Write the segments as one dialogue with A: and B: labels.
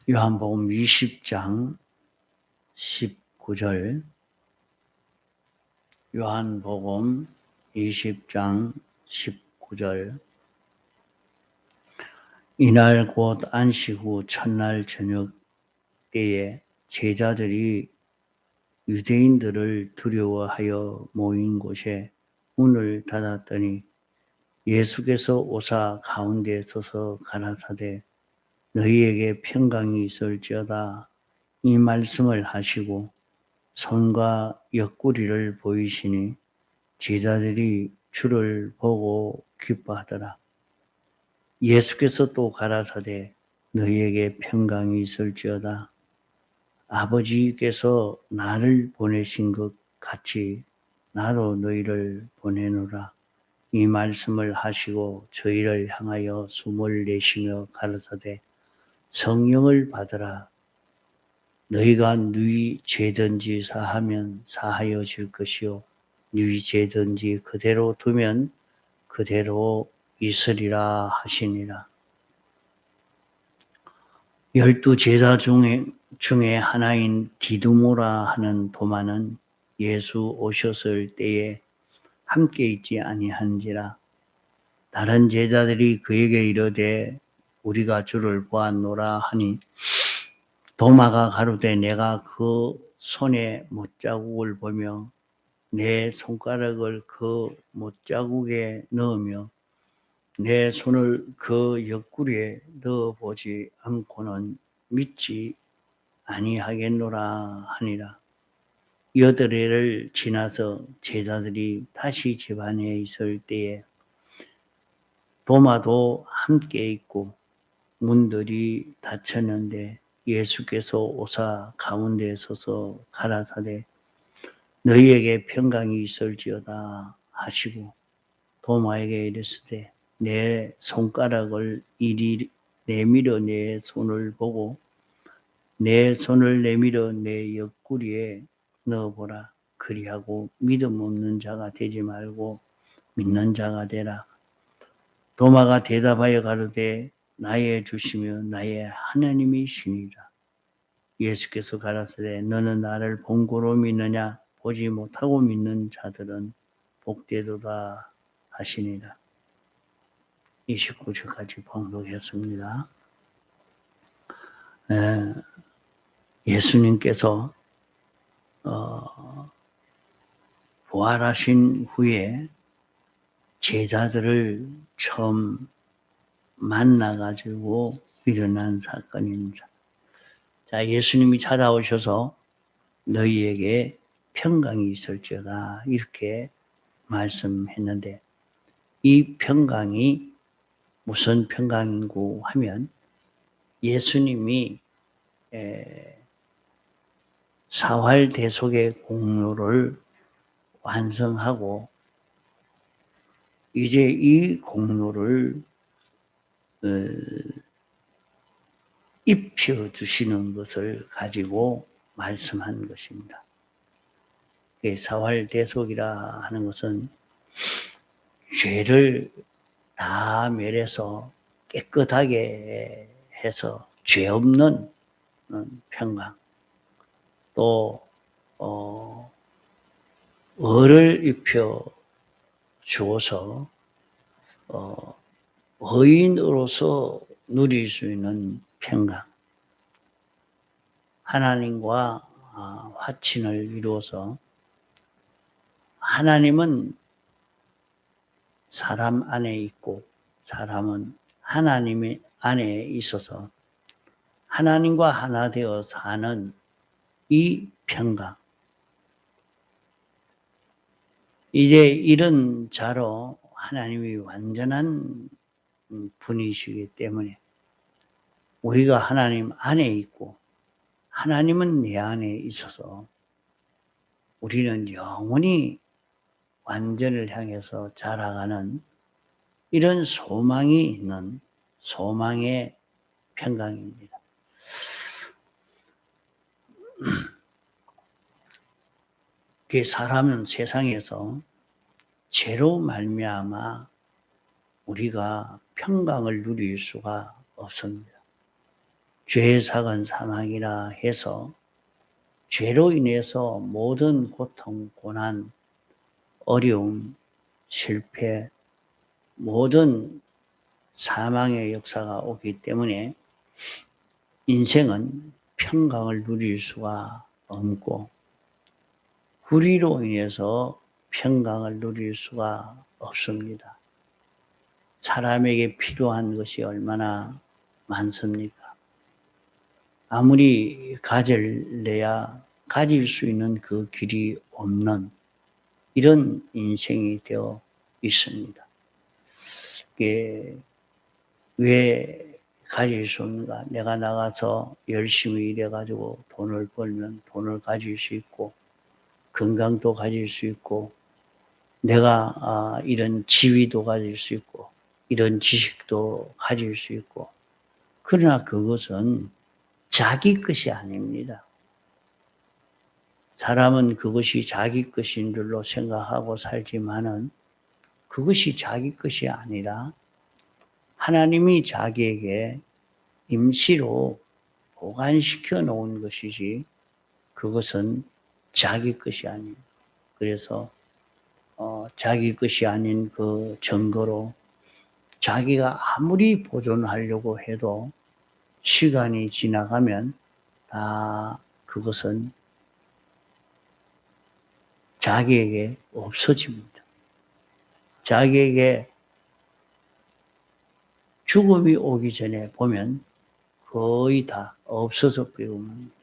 A: 요한복음 20장 19절, 요한복음 20장 19절. 이날 곧 안식 후 첫날 저녁 때에 제자들이 유대인들을 두려워하여 모인 곳에 문을 닫았더니 예수께서 오사 가운데 서서 가라사대 너희에게 평강이 있을지어다 이 말씀을 하시고 손과 옆구리를 보이시니 제자들이 주를 보고 기뻐하더라. 예수께서 또 가라사대 너희에게 평강이 있을지어다. 아버지께서 나를 보내신 것 같이 나도 너희를 보내노라. 이 말씀을 하시고 저희를 향하여 숨을 내쉬며 가라사대 성령을 받으라. 너희가 누이 죄든지 사하면 사하여질 것이요 누이 죄든지 그대로 두면 그대로 있으리라 하시니라. 12 제자 중에 하나인 디두모라 하는 도마는 예수 오셨을 때에 함께 있지 아니한지라. 다른 제자들이 그에게 이르되 우리가 주를 보았노라 하니 도마가 가로되 내가 그 손에 못자국을 보며 내 손가락을 그 못자국에 넣으며 내 손을 그 옆구리에 넣어보지 않고는 믿지 아니하겠노라 하니라. 8일을 지나서 제자들이 다시 집안에 있을 때에 도마도 함께 있고 문들이 닫혔는데 예수께서 오사 가운데 서서 가라사대 너희에게 평강이 있을지어다 하시고 도마에게 이르시되 내 손가락을 이리 내밀어 내 손을 보고 내 손을 내밀어 내 옆구리에 넣어보라. 그리하고 믿음 없는 자가 되지 말고 믿는 자가 되라. 도마가 대답하여 가로되 나의 주시며 나의 하나님이시니라. 예수께서 가라사대 너는 나를 본고로 믿느냐 보지 못하고 믿는 자들은 복되도다 하시니라. 29절까지 봉독했습니다. 예수님께서 부활하신 후에 제자들을 처음 만나가지고 일어난 사건입니다. 자, 예수님이 찾아오셔서 너희에게 평강이 있을지어다 이렇게 말씀했는데 이 평강이 무슨 평강인고 하면 예수님이 사활대속의 공로를 완성하고 이제 이 공로를 입혀주시는 것을 가지고 말씀한 것입니다. 사활대속이라 하는 것은 죄를 다 멸해서 깨끗하게 해서 죄 없는 평강, 또 의를 입혀 주어서 의인으로서 누릴 수 있는 평강, 하나님과 화친을 이루어서 하나님은 사람 안에 있고 사람은 하나님 안에 있어서 하나님과 하나 되어 사는 이 평강. 이제 이런 자로 하나님이 완전한 분이시기 때문에 우리가 하나님 안에 있고 하나님은 내 안에 있어서 우리는 영원히 완전을 향해서 자라가는 이런 소망이 있는 소망의 평강입니다. 사람은 세상에서 죄로 말미암아 우리가 평강을 누릴 수가 없습니다. 죄의 삭은 사망이라 해서 죄로 인해서 모든 고통, 고난, 어려움, 실패, 모든 사망의 역사가 오기 때문에 인생은 평강을 누릴 수가 없고 불의로 인해서 평강을 누릴 수가 없습니다. 사람에게 필요한 것이 얼마나 많습니까? 아무리 가질래야 가질 수 있는 그 길이 없는 이런 인생이 되어 있습니다. 이게 왜 가질 수 없는가? 내가 나가서 열심히 일해가지고 돈을 벌면 돈을 가질 수 있고 건강도 가질 수 있고 내가 이런 지위도 가질 수 있고 이런 지식도 가질 수 있고 그러나 그것은 자기 것이 아닙니다. 사람은 그것이 자기 것인 줄로 생각하고 살지만은 그것이 자기 것이 아니라 하나님이 자기에게 임시로 보관시켜 놓은 것이지 그것은 자기 것이 아닙니다. 그래서 자기 것이 아닌 그 증거로 자기가 아무리 보존하려고 해도 시간이 지나가면 다 그것은 자기에게 없어집니다. 자기에게 죽음이 오기 전에 보면 거의 다 없어져 버리고 맙니다.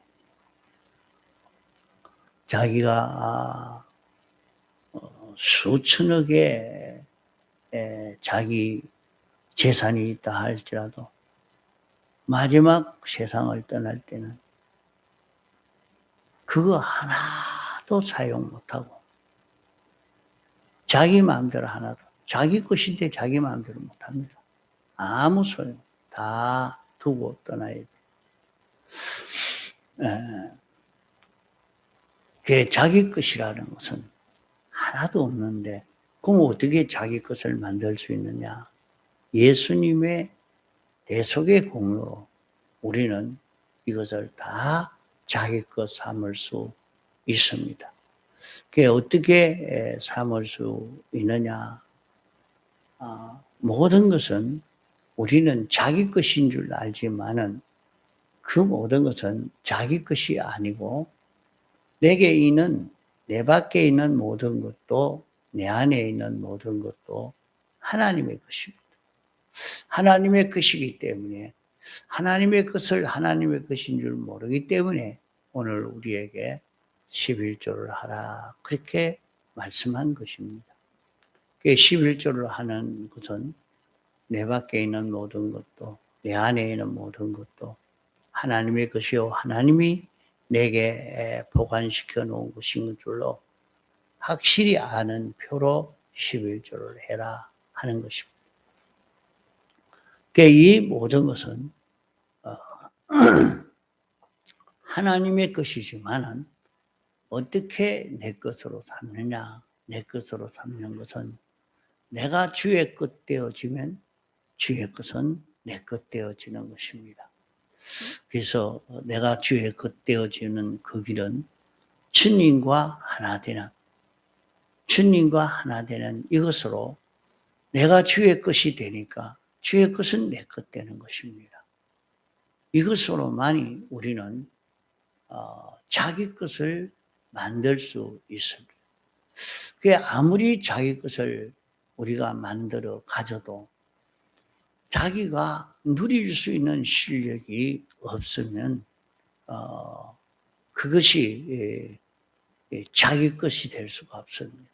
A: 자기가 수천억의 자기 재산이 있다 할지라도 마지막 세상을 떠날 때는 그거 하나도 사용 못하고 자기 마음대로 하나도 자기 것인데 자기 마음대로 못합니다. 아무 소용 다 두고 떠나야 돼. 그게 자기 것이라는 것은 하나도 없는데 그럼 어떻게 자기 것을 만들 수 있느냐? 예수님의 대속의 공로로 우리는 이것을 다 자기 것 삼을 수 있습니다. 그게 어떻게 삼을 수 있느냐? 모든 것은 우리는 자기 것인 줄 알지만은 그 모든 것은 자기 것이 아니고 내게 있는 내 밖에 있는 모든 것도 내 안에 있는 모든 것도 하나님의 것입니다. 하나님의 것이기 때문에 하나님의 것을 하나님의 것인 줄 모르기 때문에 오늘 우리에게 11조를 하라 그렇게 말씀한 것입니다. 11조를 하는 것은 내 밖에 있는 모든 것도 내 안에 있는 모든 것도 하나님의 것이요 하나님이 내게 보관시켜 놓은 것인 줄로 확실히 아는 표로 11조를 해라 하는 것입니다. 이 모든 것은 하나님의 것이지만은 어떻게 내 것으로 삼느냐? 내 것으로 삼는 것은 내가 주의 것 되어지면 주의 것은 내 것 되어지는 것입니다. 그래서 내가 주의 것 되어지는 그 길은 주님과 하나 되는 주님과 하나 되는 이것으로 내가 주의 것이 되니까 주의 것은 내 것 되는 것입니다. 이것으로만이 우리는 자기 것을 만들 수 있습니다. 그게 아무리 자기 것을 우리가 만들어 가져도 자기가 누릴 수 있는 실력이 없으면 그것이 자기 것이 될 수가 없습니다.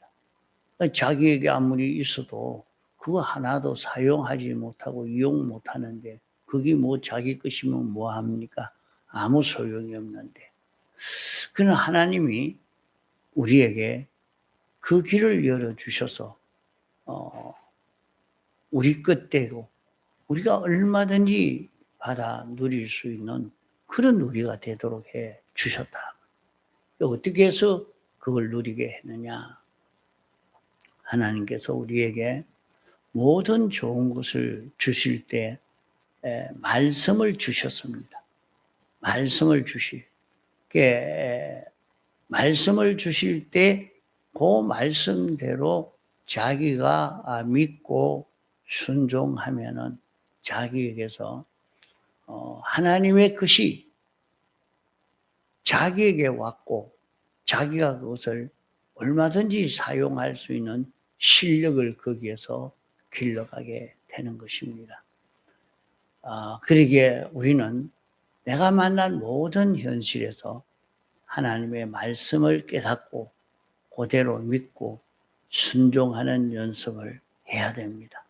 A: 자기에게 아무리 있어도 그거 하나도 사용하지 못하고 이용 못하는데 그게 뭐 자기 것이면 뭐합니까? 아무 소용이 없는데. 그러나 하나님이 우리에게 그 길을 열어주셔서 우리 것 되고 우리가 얼마든지 받아 누릴 수 있는 그런 우리가 되도록 해 주셨다. 어떻게 해서 그걸 누리게 했느냐? 하나님께서 우리에게 모든 좋은 것을 주실 때 말씀을 주셨습니다. 말씀을 말씀을 주실 때 그 말씀대로 자기가 믿고 순종하면은 자기에게서 하나님의 것이 자기에게 왔고 자기가 그것을 얼마든지 사용할 수 있는 실력을 거기에서 길러가게 되는 것입니다. 그러기에 우리는 내가 만난 모든 현실에서 하나님의 말씀을 깨닫고 그대로 믿고 순종하는 연습을 해야 됩니다.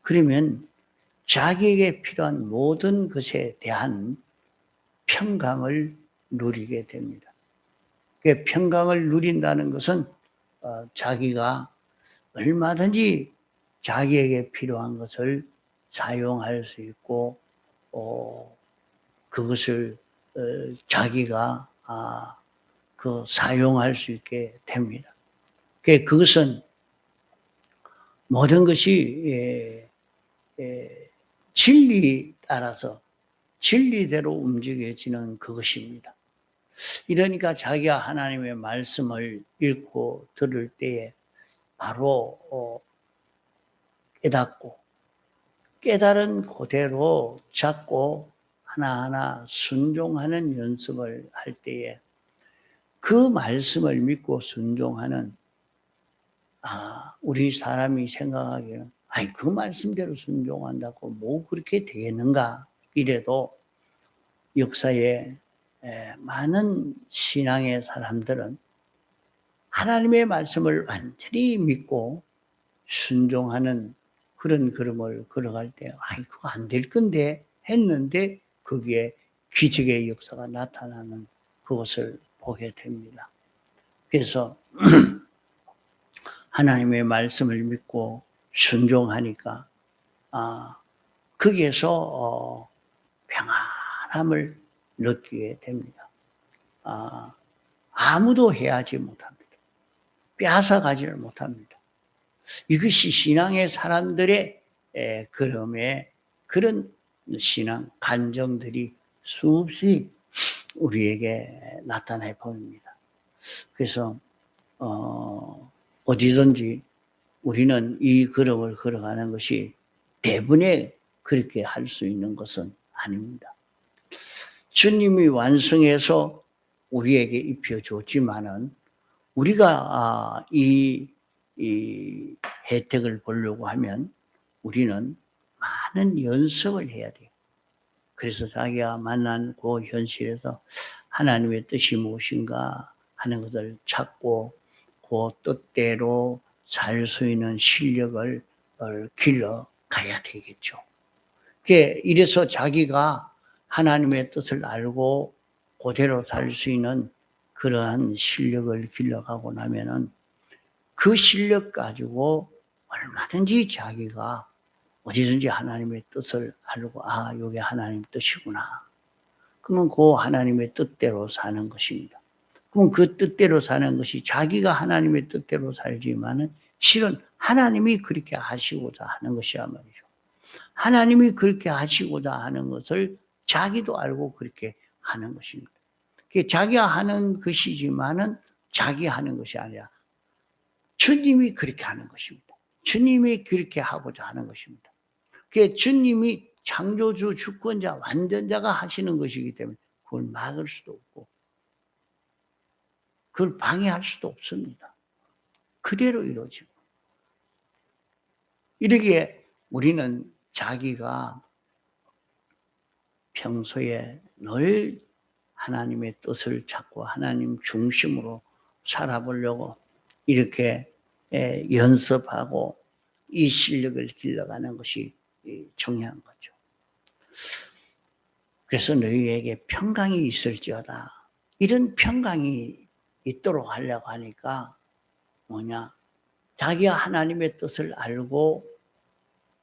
A: 그러면 자기에게 필요한 모든 것에 대한 평강을 누리게 됩니다. 그 평강을 누린다는 것은 자기가 얼마든지 자기에게 필요한 것을 사용할 수 있고 그것을 자기가 사용할 수 있게 됩니다. 그것은 모든 것이 진리 따라서 진리대로 움직여지는 그것입니다. 이러니까 자기가 하나님의 말씀을 읽고 들을 때에 바로 깨닫고 깨달은 그대로 잡고 하나하나 순종하는 연습을 할 때에 그 말씀을 믿고 순종하는 우리 사람이 생각하기에는 그 말씀대로 순종한다고 뭐 그렇게 되겠는가 이래도 역사에 많은 신앙의 사람들은 하나님의 말씀을 완전히 믿고 순종하는 그런 걸음을 걸어갈 때 그거 안 될 건데 했는데 거기에 기적의 역사가 나타나는 그것을 보게 됩니다. 그래서 하나님의 말씀을 믿고 순종하니까 거기에서 평안함을 느끼게 됩니다. 아무도 해하지 못합니다. 빼앗아가지를 못합니다. 이것이 신앙의 사람들의 걸음에 그런 신앙 간정들이 수없이 우리에게 나타나 보입니다. 그래서 어디든지 우리는 이 걸음을 걸어가는 것이 대부분에 그렇게 할 수 있는 것은 아닙니다. 주님이 완성해서 우리에게 입혀줬지만은 우리가 이 혜택을 보려고 하면 우리는 많은 연습을 해야 돼요. 그래서 자기가 만난 그 현실에서 하나님의 뜻이 무엇인가 하는 것을 찾고 그 뜻대로 살 수 있는 실력을 길러 가야 되겠죠. 이래서 자기가 하나님의 뜻을 알고 그대로 살 수 있는 그러한 실력을 길러가고 나면은 그 실력 가지고 얼마든지 자기가 어디든지 하나님의 뜻을 알고 이게 하나님의 뜻이구나. 그러면 그 하나님의 뜻대로 사는 것입니다. 그럼 그 뜻대로 사는 것이 자기가 하나님의 뜻대로 살지만은 실은 하나님이 그렇게 하시고자 하는 것이란 말이죠. 하나님이 그렇게 하시고자 하는 것을 자기도 알고 그렇게 하는 것입니다. 자기가 하는 것이지만은 자기 하는 것이 아니라 주님이 그렇게 하는 것입니다. 주님이 그렇게 하고자 하는 것입니다. 주님이 창조주, 주권자, 완전자가 하시는 것이기 때문에 그걸 막을 수도 없고 그걸 방해할 수도 없습니다. 그대로 이루어지고. 이러기에 우리는 자기가 평소에 늘 하나님의 뜻을 찾고 하나님 중심으로 살아보려고 이렇게 연습하고 이 실력을 길러가는 것이 중요한 거죠. 그래서 너희에게 평강이 있을지어다. 이런 평강이 있도록 하려고 하니까 뭐냐? 자기가 하나님의 뜻을 알고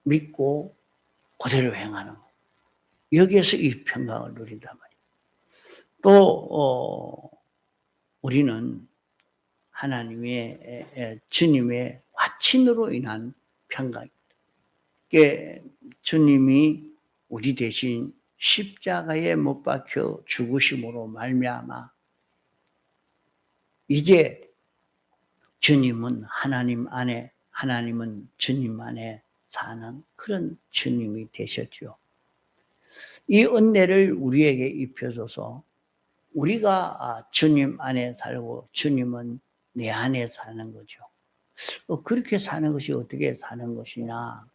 A: 믿고 그대로 행하는 거. 여기에서 이 평강을 누린단 말이에요. 또 우리는 하나님의 주님의 화친으로 인한 평강입니다. 주님이 우리 대신 십자가에 못 박혀 죽으심으로 말미암아 이제 주님은 하나님 안에, 하나님은 주님 안에 사는 그런 주님이 되셨죠. 이 은혜를 우리에게 입혀줘서 우리가 주님 안에 살고 주님은 내 안에 사는 거죠. 그렇게 사는 것이 어떻게 사는 것이냐.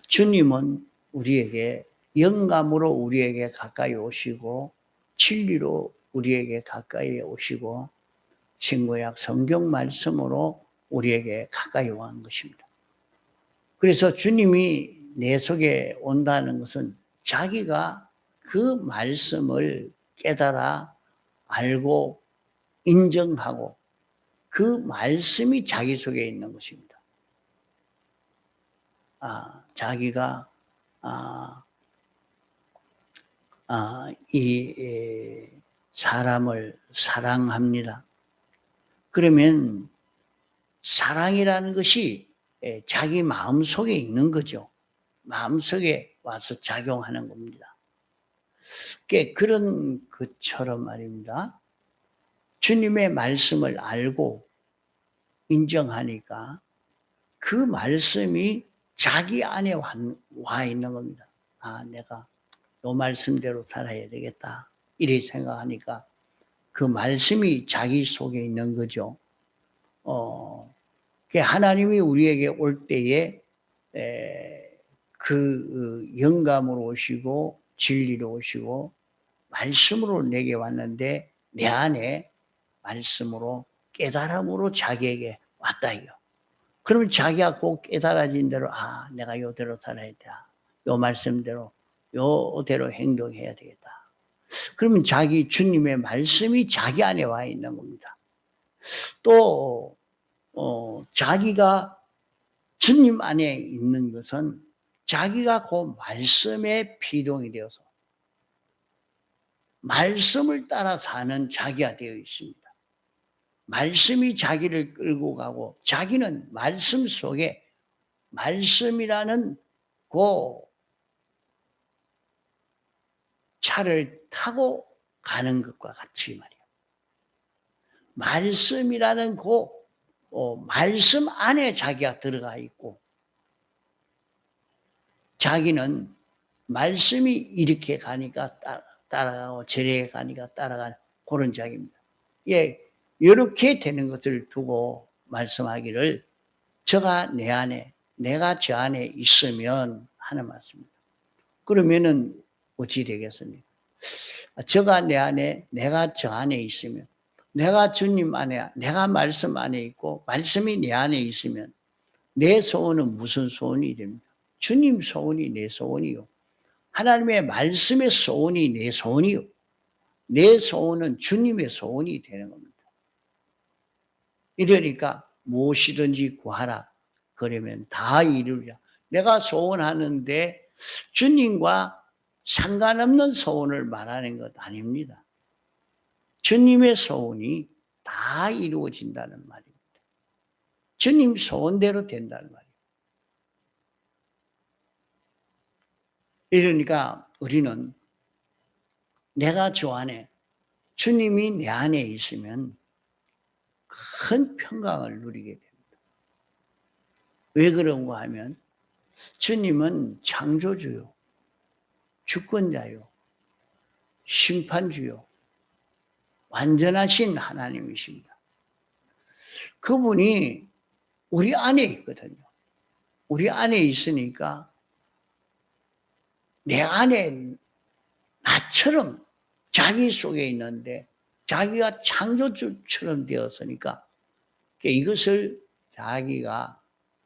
A: 주님은 우리에게 영감으로 우리에게 가까이 오시고 진리로 우리에게 가까이 오시고 신구약 성경 말씀으로 우리에게 가까이 온 것입니다. 그래서 주님이 내 속에 온다는 것은 자기가 그 말씀을 깨달아 알고 인정하고 그 말씀이 자기 속에 있는 것입니다. 자기가 이 사람을 사랑합니다. 그러면 사랑이라는 것이 자기 마음속에 있는 거죠. 마음속에 와서 작용하는 겁니다. 그런 것처럼 말입니다. 주님의 말씀을 알고 인정하니까 그 말씀이 자기 안에 와 있는 겁니다. 내가 요 말씀대로 살아야 되겠다. 이렇게 생각하니까 그 말씀이 자기 속에 있는 거죠. 하나님이 우리에게 올 때에 그 영감으로 오시고 진리로 오시고 말씀으로 내게 왔는데 내 안에 말씀으로 깨달음으로 자기에게 왔다요. 그러면 자기가 꼭 깨달아진 대로 내가 요대로 살아야 돼. 요 말씀대로 요대로 행동해야 되겠다. 그러면 자기 주님의 말씀이 자기 안에 와 있는 겁니다. 또 자기가 주님 안에 있는 것은 자기가 그 말씀에 피동이 되어서 말씀을 따라 사는 자기가 되어 있습니다. 말씀이 자기를 끌고 가고 자기는 말씀 속에 말씀이라는 그 차를 타고 가는 것과 같이 말이에요. 말씀이라는 그 말씀 안에 자기가 들어가 있고 자기는 말씀이 이렇게 가니까 따라가고 저렇게 가니까 따라가는 그런 자기입니다. 이렇게 되는 것을 두고 말씀하기를 저가 내 안에 내가 저 안에 있으면 하는 말씀입니다. 그러면은 어찌 되겠습니까? 저가 내 안에 내가 저 안에 있으면 내가 주님 안에 내가 말씀 안에 있고 말씀이 내 안에 있으면 내 소원은 무슨 소원이 됩니까? 주님 소원이 내 소원이요. 하나님의 말씀의 소원이 내 소원이요. 내 소원은 주님의 소원이 되는 겁니다. 이러니까 무엇이든지 구하라. 그러면 다 이루리라. 내가 소원하는데 주님과 상관없는 소원을 말하는 것 아닙니다. 주님의 소원이 다 이루어진다는 말입니다. 주님 소원대로 된다는 말이에요. 이러니까 우리는 내가 주 안에 주님이 내 안에 있으면 큰 평강을 누리게 됩니다. 왜 그런가 하면 주님은 창조주요, 주권자요, 심판주요, 완전하신 하나님이십니다. 그분이 우리 안에 있거든요. 우리 안에 있으니까 내 안에 나처럼 자기 속에 있는데 자기가 창조주처럼 되었으니까 이것을 자기가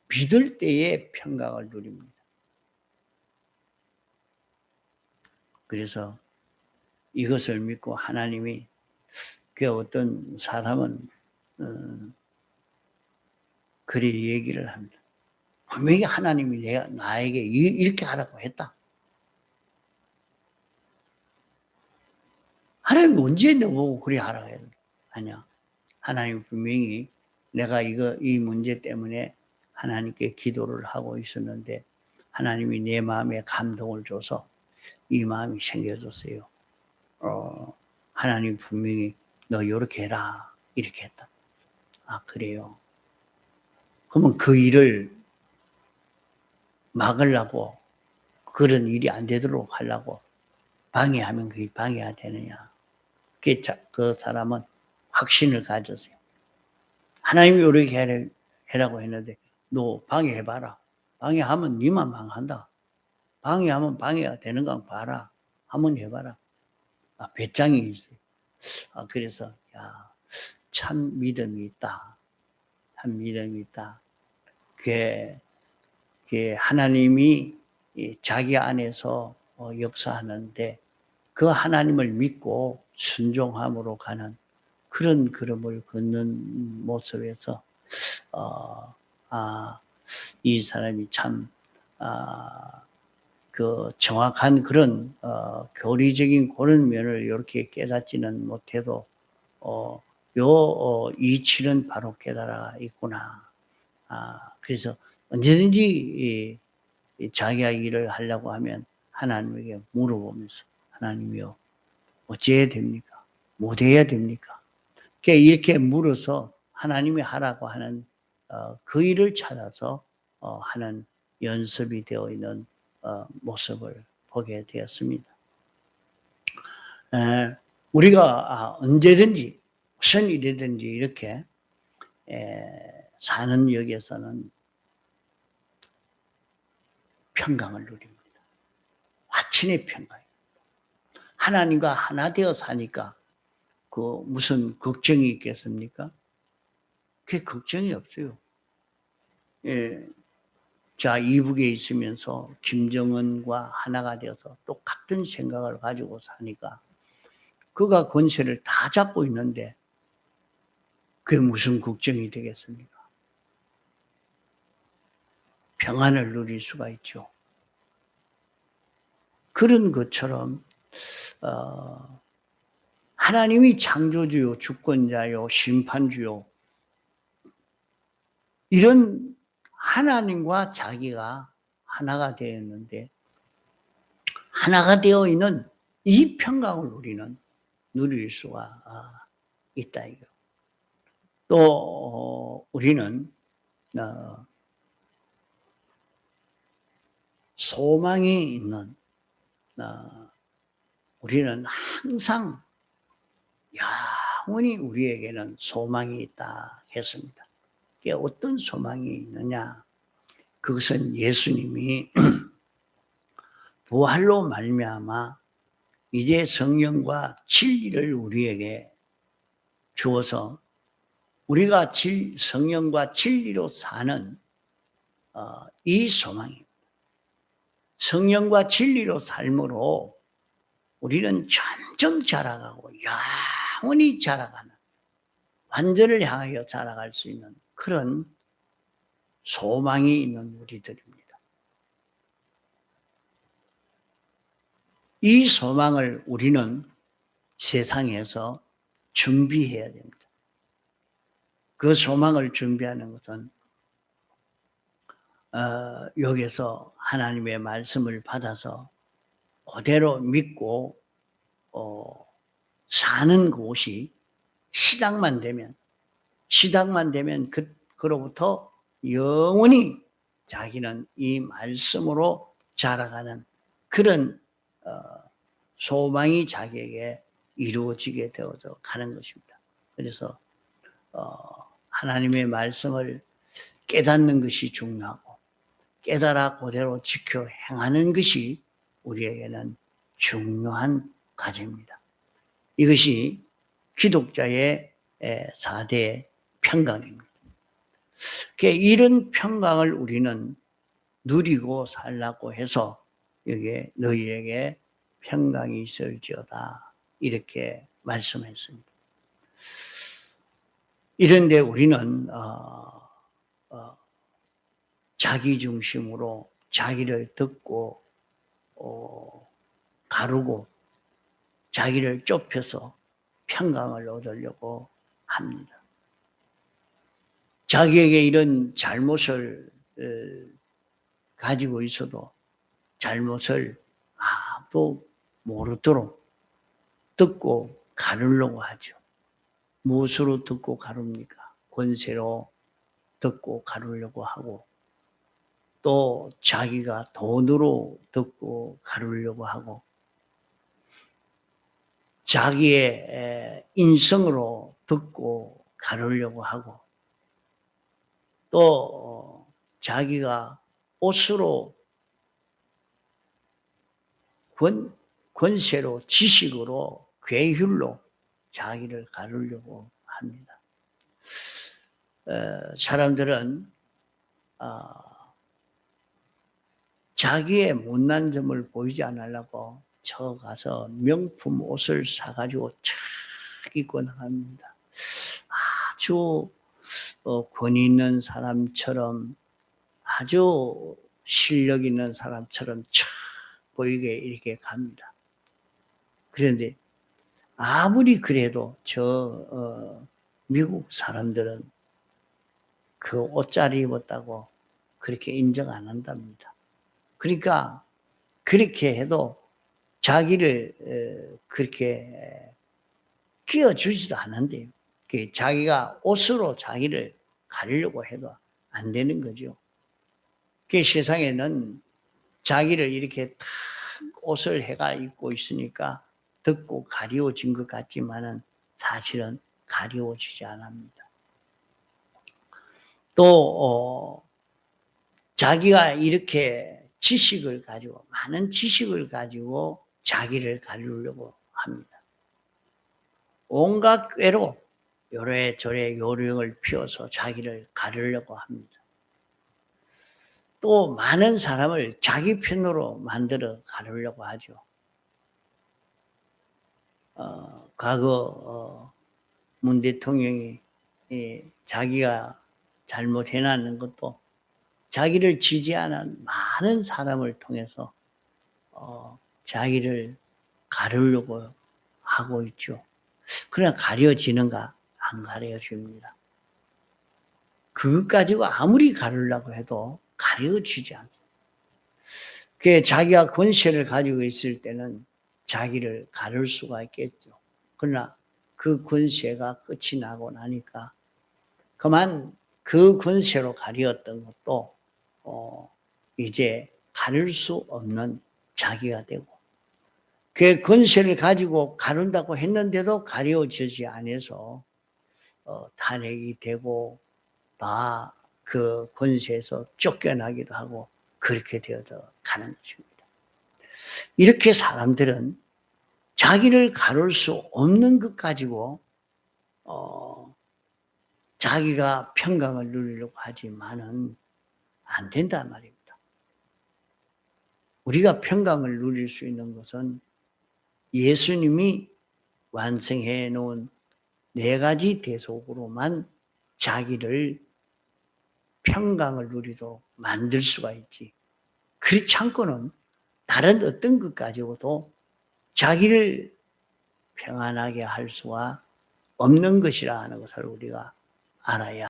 A: 믿을 때에 평강을 누립니다. 그래서 이것을 믿고 하나님이 어떤 사람은 그리 얘기를 합니다. 분명히 하나님이 나에게 이렇게 하라고 했다. 하나님 언제 너보고 그리 하라고 해야 돼? 아니야. 하나님 분명히 내가 이 문제 때문에 하나님께 기도를 하고 있었는데 하나님이 내 마음에 감동을 줘서 이 마음이 생겨졌어요. 하나님 분명히 너 이렇게 해라 이렇게 했다. 아 그래요. 그러면 그 일을 막으려고 그런 일이 안 되도록 하려고 방해하면 그게 방해가 되느냐. 그 사람은 확신을 가졌어요. 하나님이 이렇게 해라고 했는데 너 방해해봐라. 방해하면 니만 망한다. 방해하면 방해가 되는 거 봐라. 한번 해봐라. 아, 배짱이 있어요. 아, 그래서 야, 참 믿음이 있다. 참 믿음이 있다. 그게 하나님이 자기 안에서 역사하는데 그 하나님을 믿고 순종함으로 가는 그런 걸음을 걷는 모습에서 이 사람이 참 그 정확한 그런 교리적인 그런 면을 이렇게 깨닫지는 못해도 이치는 바로 깨달아 있구나. 그래서 언제든지 자기가 일을 하려고 하면 하나님에게 물어보면서 하나님이요 어찌해야 됩니까? 못 해야 됩니까? 이렇게 물어서 하나님이 하라고 하는 그 일을 찾아서 하는 연습이 되어 있는 모습을 보게 되었습니다. 우리가 언제든지 무슨 일이든지 이렇게 사는 역에서는 평강을 누립니다. 화친의 평강. 하나님과 하나 되어 사니까 그 무슨 걱정이 있겠습니까? 그게 걱정이 없어요. 자, 이북에 있으면서 김정은과 하나가 되어서 똑같은 생각을 가지고 사니까 그가 권세를 다 잡고 있는데 그게 무슨 걱정이 되겠습니까? 평안을 누릴 수가 있죠. 그런 것처럼 하나님이 창조주요, 주권자요, 심판주요 이런 하나님과 자기가 하나가 되었는데 하나가 되어 있는 이 평강을 우리는 누릴 수가 있다 이거. 또 우리는 소망이 있는 우리는 항상 영원히 우리에게는 소망이 있다 했습니다. 그게 어떤 소망이 있느냐? 그것은 예수님이 부활로 말미암아 이제 성령과 진리를 우리에게 주어서 우리가 성령과 진리로 사는 이 소망입니다. 성령과 진리로 삶으로 우리는 점점 자라가고 영원히 자라가는 완전을 향하여 자라갈 수 있는 그런 소망이 있는 우리들입니다. 이 소망을 우리는 세상에서 준비해야 됩니다. 그 소망을 준비하는 것은 여기서 하나님의 말씀을 받아서 그대로 믿고 사는 곳이 시작만 되면 그로부터 영원히 자기는 이 말씀으로 자라가는 그런 소망이 자기에게 이루어지게 되어져 가는 것입니다. 그래서 하나님의 말씀을 깨닫는 것이 중요하고 깨달아 그대로 지켜 행하는 것이 우리에게는 중요한 과제입니다. 이것이 기독자의 4대 평강입니다. 이런 평강을 우리는 누리고 살라고 해서 여기에 너희에게 평강이 있을지어다 이렇게 말씀했습니다. 이런데 우리는 자기 중심으로 자기를 듣고 가르고 자기를 좁혀서 평강을 얻으려고 합니다. 자기에게 이런 잘못을 가지고 있어도 잘못을 아무도 모르도록 듣고 가르려고 하죠. 무엇으로 듣고 가릅니까? 권세로 듣고 가르려고 하고, 또 자기가 돈으로 듣고 가르려고 하고, 자기의 인성으로 듣고 가르려고 하고, 또 자기가 옷으로 권세로 지식으로 괴율로 자기를 가르려고 합니다. 사람들은 자기의 못난 점을 보이지 않으려고 저 가서 명품 옷을 사가지고 착 입고 나갑니다. 아주 권위 있는 사람처럼, 아주 실력 있는 사람처럼 착 보이게 이렇게 갑니다. 그런데 아무리 그래도 미국 사람들은 그 옷자리 입었다고 그렇게 인정 안 한답니다. 그러니까 그렇게 해도 자기를 그렇게 끼워주지도 않는데요. 자기가 옷으로 자기를 가리려고 해도 안 되는 거죠. 그 세상에는 자기를 이렇게 탁 옷을 해가 입고 있으니까 듣고 가리워진 것 같지만은 사실은 가리워지지 않습니다. 또 자기가 이렇게 지식을 가지고, 많은 지식을 가지고 자기를 가리려고 합니다. 온갖 꾀로 요래저래 요령을 피워서 자기를 가리려고 합니다. 또 많은 사람을 자기 편으로 만들어 가리려고 하죠. 과거 문 대통령이 자기가 잘못해놨는 것도 자기를 지지하는 많은 사람을 통해서 자기를 가르려고 하고 있죠. 그러나 가려지는가? 안 가려집니다. 그것 가지고 아무리 가르려고 해도 가려지지 않습니다. 그 자기가 권세를 가지고 있을 때는 자기를 가를 수가 있겠죠. 그러나 그 권세가 끝이 나고 나니까 그만 그 권세로 가리었던 것도 이제 가릴 수 없는 자기가 되고, 그 권세를 가지고 가른다고 했는데도 가려지지 않아서 탄핵이 되고 다 그 권세에서 쫓겨나기도 하고 그렇게 되어서 가는 것입니다. 이렇게 사람들은 자기를 가를 수 없는 것 가지고 자기가 평강을 누리려고 하지만은 안 된단 말입니다. 우리가 평강을 누릴 수 있는 것은 예수님이 완성해 놓은 4가지 대속으로만 자기를 평강을 누리도록 만들 수가 있지. 그렇지 않고는 다른 어떤 것 가지고도 자기를 평안하게 할 수가 없는 것이라 하는 것을 우리가 알아야